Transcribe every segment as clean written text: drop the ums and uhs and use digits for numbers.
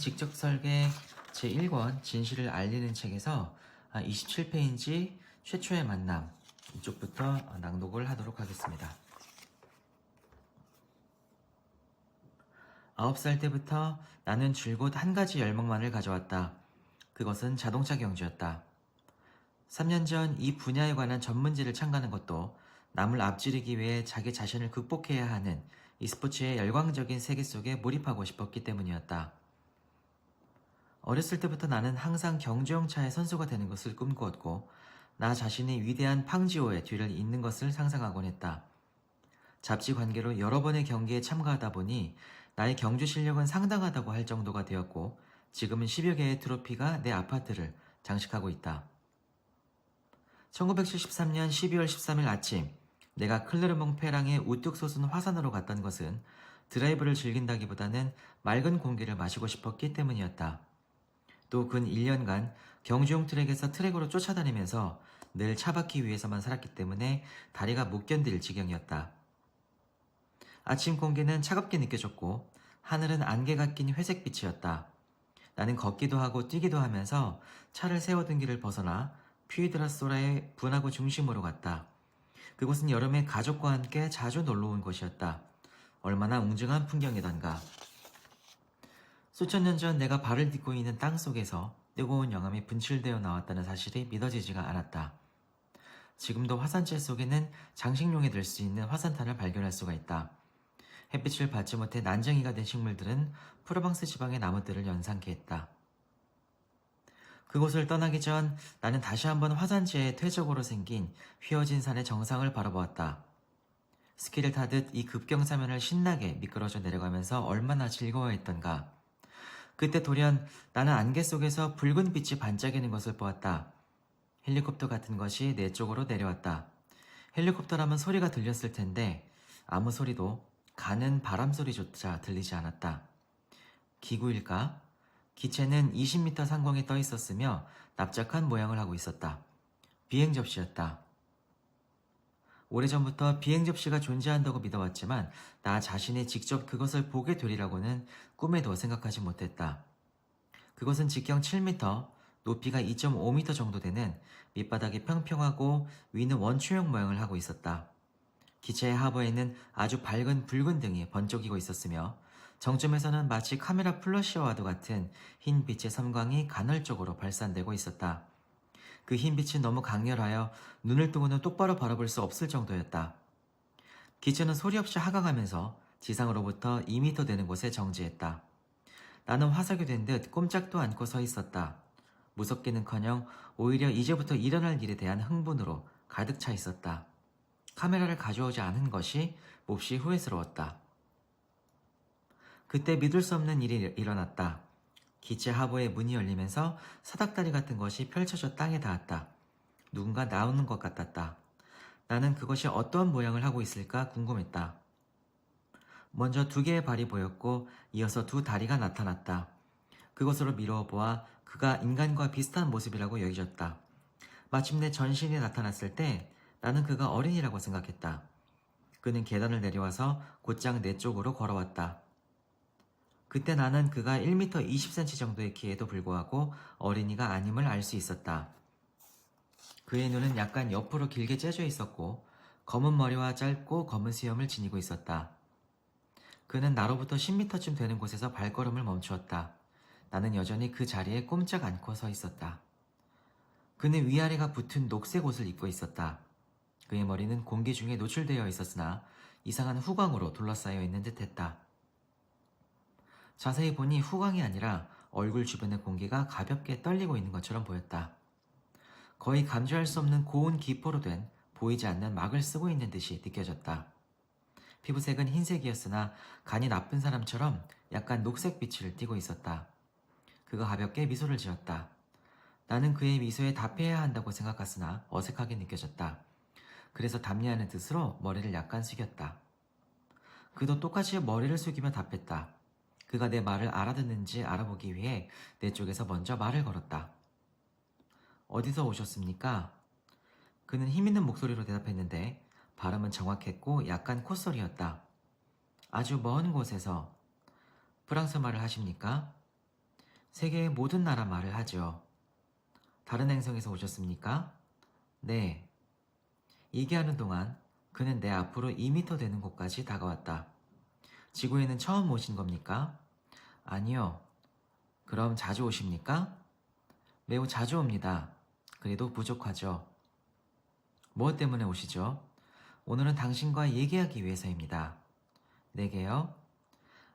직접 설계 제1권 진실을 알리는 책에서 27페이지 최초의 만남 이쪽부터 낭독을 하도록 하겠습니다. 9살 때부터 나는 줄곧 한 가지 열망만을 가져왔다. 그것은 자동차 경주였다. 3년 전 이 분야에 관한 전문지를 창간한 것도 남을 앞지르기 위해 자기 자신을 극복해야 하는 이 스포츠의 열광적인 세계 속에 몰입하고 싶었기 때문이었다. 어렸을 때부터 나는 항상 경주용 차의 선수가 되는 것을 꿈꾸었고 나 자신이 위대한 팡지오의 뒤를 잇는 것을 상상하곤 했다. 잡지 관계로 여러 번의 경기에 참가하다 보니 나의 경주 실력은 상당하다고 할 정도가 되었고 지금은 10여 개의 트로피가 내 아파트를 장식하고 있다. 1973년 12월 13일 아침 내가 클레르몽 페랑의 우뚝 솟은 화산으로 갔던 것은 드라이브를 즐긴다기보다는 맑은 공기를 마시고 싶었기 때문이었다. 또 근 1년간 경주용 트랙에서 트랙으로 쫓아다니면서 늘 차바퀴 위에서만 살았기 때문에 다리가 못 견딜 지경이었다. 아침 공기는 차갑게 느껴졌고 하늘은 안개가 낀 회색빛이었다. 나는 걷기도 하고 뛰기도 하면서 차를 세워둔 길을 벗어나 퓨이드라소라의 분화구 중심으로 갔다. 그곳은 여름에 가족과 함께 자주 놀러온 곳이었다. 얼마나 웅장한 풍경이던가. 수천 년 전 내가 발을 딛고 있는 땅 속에서 뜨거운 영암이 분출되어 나왔다는 사실이 믿어지지가 않았다. 지금도 화산재 속에는 장식용이 될 수 있는 화산탄을 발견할 수가 있다. 햇빛을 받지 못해 난쟁이가 된 식물들은 프로방스 지방의 나무들을 연상케 했다. 그곳을 떠나기 전 나는 다시 한번 화산재의 퇴적으로 생긴 휘어진 산의 정상을 바라보았다. 스키를 타듯 이 급경사면을 신나게 미끄러져 내려가면서 얼마나 즐거워했던가. 그때 돌연 나는 안개 속에서 붉은 빛이 반짝이는 것을 보았다. 헬리콥터 같은 것이 내 쪽으로 내려왔다. 헬리콥터라면 소리가 들렸을 텐데 아무 소리도 가는 바람 소리조차 들리지 않았다. 기구일까? 기체는 20m 상공에 떠 있었으며 납작한 모양을 하고 있었다. 비행 접시였다. 오래전부터 비행 접시가 존재한다고 믿어왔지만 나 자신이 직접 그것을 보게 되리라고는 꿈에도 생각하지 못했다. 그것은 직경 7m, 높이가 2.5m 정도 되는 밑바닥이 평평하고 위는 원초형 모양을 하고 있었다. 기체의 하부에는 아주 밝은 붉은 등이 번쩍이고 있었으며 정점에서는 마치 카메라 플러시와도 같은 흰 빛의 섬광이 간헐적으로 발산되고 있었다. 그 흰 빛이 너무 강렬하여 눈을 뜨고는 똑바로 바라볼 수 없을 정도였다. 기체는 소리 없이 하강하면서 지상으로부터 2m 되는 곳에 정지했다. 나는 화석이 된 듯 꼼짝도 않고 서 있었다. 무섭기는커녕 오히려 이제부터 일어날 일에 대한 흥분으로 가득 차 있었다. 카메라를 가져오지 않은 것이 몹시 후회스러웠다. 그때 믿을 수 없는 일이 일어났다. 기체 하부의 문이 열리면서 사닥다리 같은 것이 펼쳐져 땅에 닿았다. 누군가 나오는 것 같았다. 나는 그것이 어떠한 모양을 하고 있을까 궁금했다. 먼저 2개의 발이 보였고 이어서 2 다리가 나타났다. 그것으로 미루어 보아 그가 인간과 비슷한 모습이라고 여겨졌다. 마침내 전신이 나타났을 때 나는 그가 어린이라고 생각했다. 그는 계단을 내려와서 곧장 내 쪽으로 걸어왔다. 그때 나는 그가 1m 20cm 정도의 키에도 불구하고 어린이가 아님을 알 수 있었다. 그의 눈은 약간 옆으로 길게 째져 있었고 검은 머리와 짧고 검은 수염을 지니고 있었다. 그는 나로부터 10m쯤 되는 곳에서 발걸음을 멈추었다. 나는 여전히 그 자리에 꼼짝 않고 서 있었다. 그는 위아래가 붙은 녹색 옷을 입고 있었다. 그의 머리는 공기 중에 노출되어 있었으나 이상한 후광으로 둘러싸여 있는 듯했다. 자세히 보니 후광이 아니라 얼굴 주변의 공기가 가볍게 떨리고 있는 것처럼 보였다. 거의 감지할 수 없는 고운 기포로 된 보이지 않는 막을 쓰고 있는 듯이 느껴졌다. 피부색은 흰색이었으나 간이 나쁜 사람처럼 약간 녹색 빛을 띠고 있었다. 그가 가볍게 미소를 지었다. 나는 그의 미소에 답해야 한다고 생각했으나 어색하게 느껴졌다. 그래서 답례하는 뜻으로 머리를 약간 숙였다. 그도 똑같이 머리를 숙이며 답했다. 그가 내 말을 알아듣는지 알아보기 위해 내 쪽에서 먼저 말을 걸었다. 어디서 오셨습니까? 그는 힘있는 목소리로 대답했는데 발음은 정확했고 약간 콧소리였다. 아주 먼 곳에서. 프랑스 말을 하십니까? 세계의 모든 나라 말을 하죠. 다른 행성에서 오셨습니까? 네. 얘기하는 동안 그는 내 앞으로 2미터 되는 곳까지 다가왔다. 지구에는 처음 오신 겁니까? 아니요. 그럼 자주 오십니까? 매우 자주 옵니다. 그래도 부족하죠. 무엇 때문에 오시죠? 오늘은 당신과 얘기하기 위해서입니다. 내게요?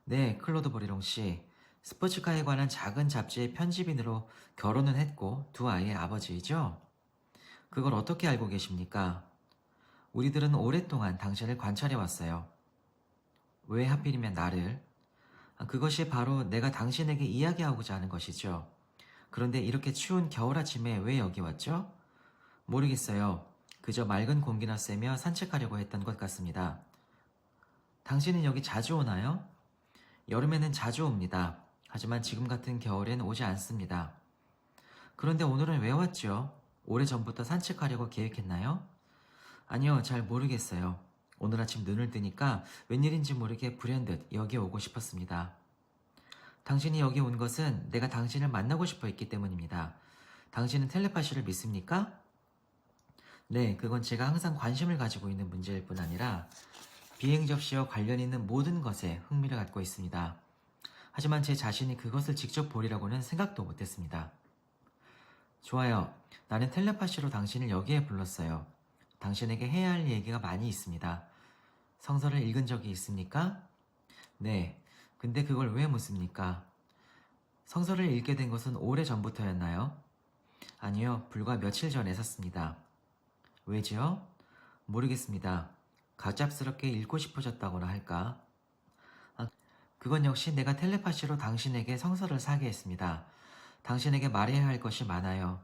네, 클로드 보리롱 씨. 스포츠카에 관한 작은 잡지의 편집인으로 결혼은 했고 두 아이의 아버지이죠? 그걸 어떻게 알고 계십니까? 우리들은 오랫동안 당신을 관찰해 왔어요. 왜 하필이면 나를? 그것이 바로 내가 당신에게 이야기하고자 하는 것이죠. 그런데 이렇게 추운 겨울 아침에 왜 여기 왔죠? 모르겠어요. 그저 맑은 공기나 쐬며 산책하려고 했던 것 같습니다. 당신은 여기 자주 오나요? 여름에는 자주 옵니다. 하지만 지금 같은 겨울엔 오지 않습니다. 그런데 오늘은 왜 왔죠? 오래전부터 산책하려고 계획했나요? 아니요, 잘 모르겠어요. 오늘 아침 눈을 뜨니까 웬일인지 모르게 불현듯 여기 오고 싶었습니다. 당신이 여기 온 것은 내가 당신을 만나고 싶어 했기 때문입니다. 당신은 텔레파시를 믿습니까? 네, 그건 제가 항상 관심을 가지고 있는 문제일 뿐 아니라 비행 접시와 관련 있는 모든 것에 흥미를 갖고 있습니다. 하지만 제 자신이 그것을 직접 보리라고는 생각도 못했습니다. 좋아요. 나는 텔레파시로 당신을 여기에 불렀어요. 당신에게 해야 할 얘기가 많이 있습니다. 성서를 읽은 적이 있습니까? 네. 근데 그걸 왜 묻습니까? 성서를 읽게 된 것은 오래 전부터였나요? 아니요. 불과 며칠 전에 샀습니다. 왜지요? 모르겠습니다. 갑작스럽게 읽고 싶어졌다거나 할까? 그건 역시 내가 텔레파시로 당신에게 성서를 사게 했습니다. 당신에게 말해야 할 것이 많아요.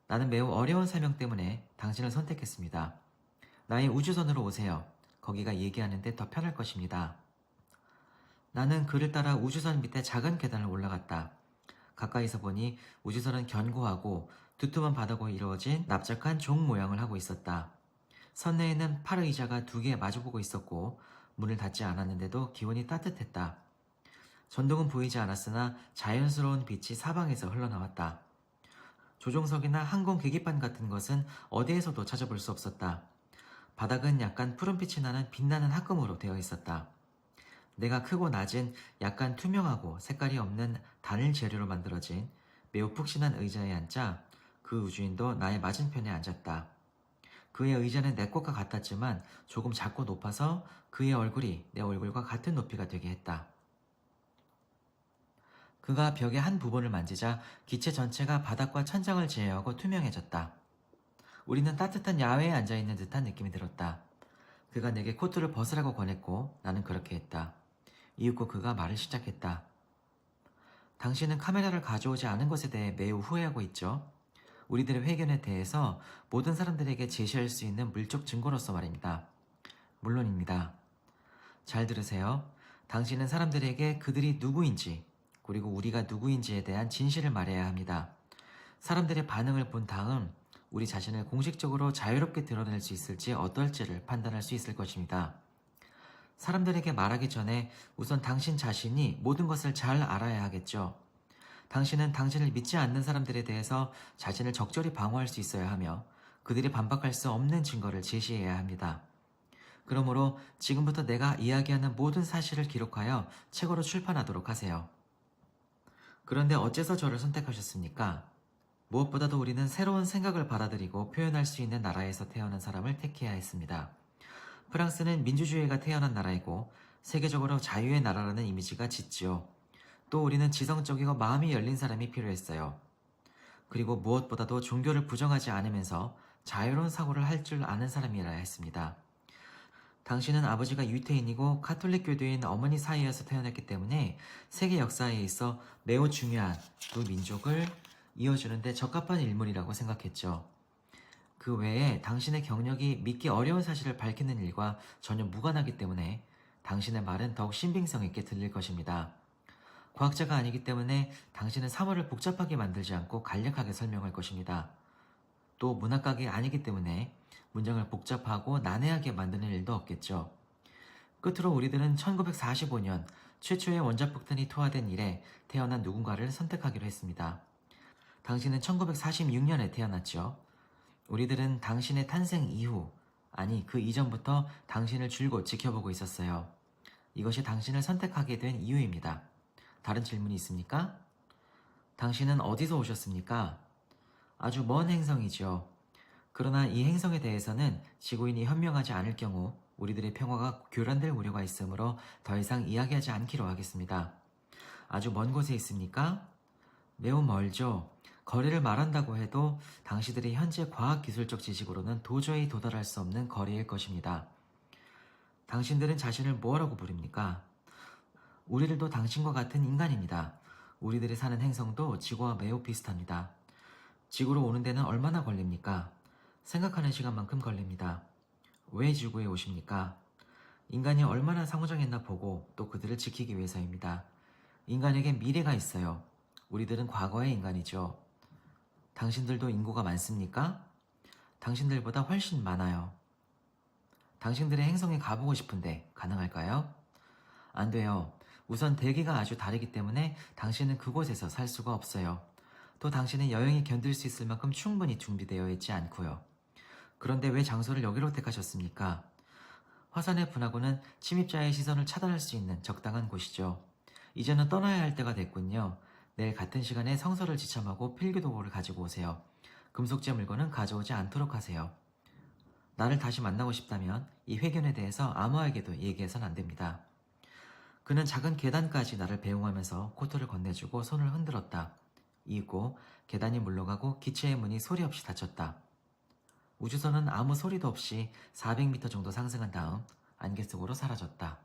나는 매우 어려운 사명 때문에 당신을 선택했습니다. 나의 우주선으로 오세요. 거기가 얘기하는데 더 편할 것입니다. 나는 그를 따라 우주선 밑에 작은 계단을 올라갔다. 가까이서 보니 우주선은 견고하고 두툼한 바닥으로 이루어진 납작한 종 모양을 하고 있었다. 선내에는 팔 의자가 2개 마주보고 있었고 문을 닫지 않았는데도 기온이 따뜻했다. 전등은 보이지 않았으나 자연스러운 빛이 사방에서 흘러나왔다. 조종석이나 항공 계기판 같은 것은 어디에서도 찾아볼 수 없었다. 바닥은 약간 푸른빛이 나는 빛나는 합금으로 되어 있었다. 내가 크고 낮은 약간 투명하고 색깔이 없는 단일 재료로 만들어진 매우 푹신한 의자에 앉아 그 우주인도 나의 맞은편에 앉았다. 그의 의자는 내 것과 같았지만 조금 작고 높아서 그의 얼굴이 내 얼굴과 같은 높이가 되게 했다. 그가 벽의 한 부분을 만지자 기체 전체가 바닥과 천장을 제외하고 투명해졌다. 우리는 따뜻한 야외에 앉아있는 듯한 느낌이 들었다. 그가 내게 코트를 벗으라고 권했고 나는 그렇게 했다. 이윽고 그가 말을 시작했다. 당신은 카메라를 가져오지 않은 것에 대해 매우 후회하고 있죠? 우리들의 회견에 대해서 모든 사람들에게 제시할 수 있는 물적 증거로서 말입니다. 물론입니다. 잘 들으세요. 당신은 사람들에게 그들이 누구인지 그리고 우리가 누구인지에 대한 진실을 말해야 합니다. 사람들의 반응을 본 다음 우리 자신을 공식적으로 자유롭게 드러낼 수 있을지 어떨지를 판단할 수 있을 것입니다. 사람들에게 말하기 전에 우선 당신 자신이 모든 것을 잘 알아야 하겠죠. 당신은 당신을 믿지 않는 사람들에 대해서 자신을 적절히 방어할 수 있어야 하며 그들이 반박할 수 없는 증거를 제시해야 합니다. 그러므로 지금부터 내가 이야기하는 모든 사실을 기록하여 책으로 출판하도록 하세요. 그런데 어째서 저를 선택하셨습니까? 무엇보다도 우리는 새로운 생각을 받아들이고 표현할 수 있는 나라에서 태어난 사람을 택해야 했습니다. 프랑스는 민주주의가 태어난 나라이고 세계적으로 자유의 나라라는 이미지가 짙지요. 또 우리는 지성적이고 마음이 열린 사람이 필요했어요. 그리고 무엇보다도 종교를 부정하지 않으면서 자유로운 사고를 할 줄 아는 사람이라 했습니다. 당신은 아버지가 유태인이고 카톨릭 교도인 어머니 사이에서 태어났기 때문에 세계 역사에 있어 매우 중요한 두 민족을 이어주는 데 적합한 인물이라고 생각했죠. 그 외에 당신의 경력이 믿기 어려운 사실을 밝히는 일과 전혀 무관하기 때문에 당신의 말은 더욱 신빙성 있게 들릴 것입니다. 과학자가 아니기 때문에 당신은 사물을 복잡하게 만들지 않고 간략하게 설명할 것입니다. 또 문학각이 아니기 때문에 문장을 복잡하고 난해하게 만드는 일도 없겠죠. 끝으로 우리들은 1945년 최초의 원자폭탄이 투하된 이래 태어난 누군가를 선택하기로 했습니다. 당신은 1946년에 태어났죠. 우리들은 당신의 탄생 이후, 아니 그 이전부터 당신을 줄곧 지켜보고 있었어요. 이것이 당신을 선택하게 된 이유입니다. 다른 질문이 있습니까? 당신은 어디서 오셨습니까? 아주 먼 행성이죠. 그러나 이 행성에 대해서는 지구인이 현명하지 않을 경우 우리들의 평화가 교란될 우려가 있으므로 더 이상 이야기하지 않기로 하겠습니다. 아주 먼 곳에 있습니까? 매우 멀죠. 거리를 말한다고 해도 당신들의 현재 과학기술적 지식으로는 도저히 도달할 수 없는 거리일 것입니다. 당신들은 자신을 뭐라고 부릅니까? 우리들도 당신과 같은 인간입니다. 우리들이 사는 행성도 지구와 매우 비슷합니다. 지구로 오는 데는 얼마나 걸립니까? 생각하는 시간만큼 걸립니다. 왜 지구에 오십니까? 인간이 얼마나 성장했나 보고 또 그들을 지키기 위해서입니다. 인간에겐 미래가 있어요. 우리들은 과거의 인간이죠. 당신들도 인구가 많습니까? 당신들보다 훨씬 많아요. 당신들의 행성에 가보고 싶은데 가능할까요? 안 돼요. 우선 대기가 아주 다르기 때문에 당신은 그곳에서 살 수가 없어요. 또 당신은 여행이 견딜 수 있을 만큼 충분히 준비되어 있지 않고요. 그런데 왜 장소를 여기로 택하셨습니까? 화산의 분화구는 침입자의 시선을 차단할 수 있는 적당한 곳이죠. 이제는 떠나야 할 때가 됐군요. 내일 같은 시간에 성서를 지참하고 필기도구를 가지고 오세요. 금속제 물건은 가져오지 않도록 하세요. 나를 다시 만나고 싶다면 이 회견에 대해서 아무에게도 얘기해선 안 됩니다. 그는 작은 계단까지 나를 배웅하면서 코트를 건네주고 손을 흔들었다. 이윽고 계단이 물러가고 기체의 문이 소리 없이 닫혔다. 우주선은 아무 소리도 없이 400m 정도 상승한 다음 안개 속으로 사라졌다.